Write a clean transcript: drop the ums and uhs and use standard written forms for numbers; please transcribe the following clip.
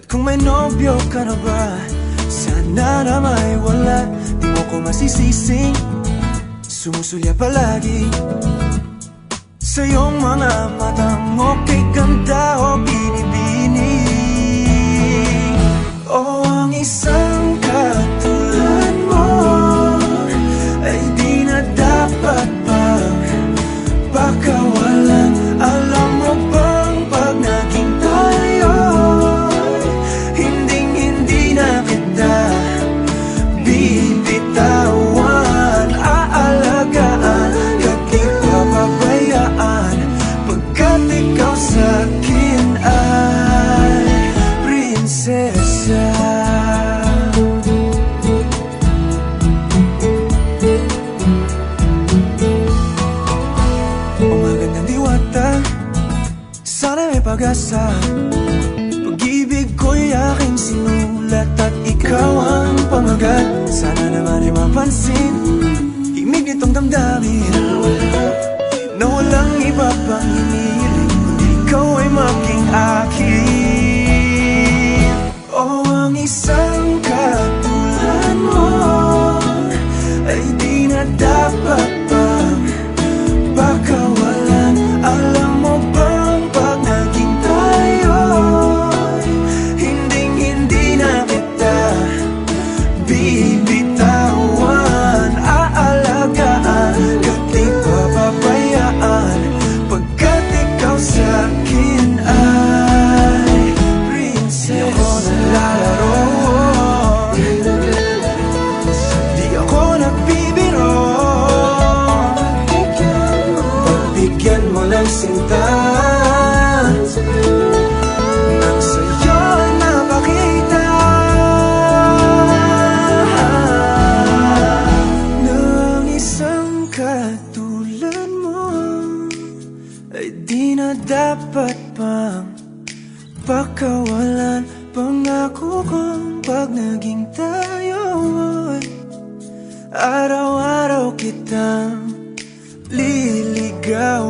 At kung may nobyo ka na ba, sana na may wala. Di mo ko masisising sumusulya palagi sa iyong mga matang okay ganda o binibini. O ang isang katulad mo ay di na dapat pang pakawalan. Alam mo bang pag naging tayo, hinding-hindi na kita bibitawan. Aalagaan at di papabayaan, pagkat ikaw sa'kin ay prinsesa. Sana may pag-asa. Pag-ibig ko'y aking sinulat at ikaw ang pamagat. Sana naman ay mapansin himig nitong damdamin na walang iba pang hinihiling kundi ikaw ay maging akin. O ang isang katulad mo ay di na dapat pang pakawalan. Alam mo ba bibitawan, aalagaan at di papabayaan, pagkat ikaw sa'kin ay prinsesa. Di ako naglalaro, di ako nagbibiro. Pagbigyan mo ng sinta, nang sa'yo ay napakita katulad mo ay di na dapat pang pakawalan. Pangako kong pag naging tayo ay araw-araw kitang liligawan.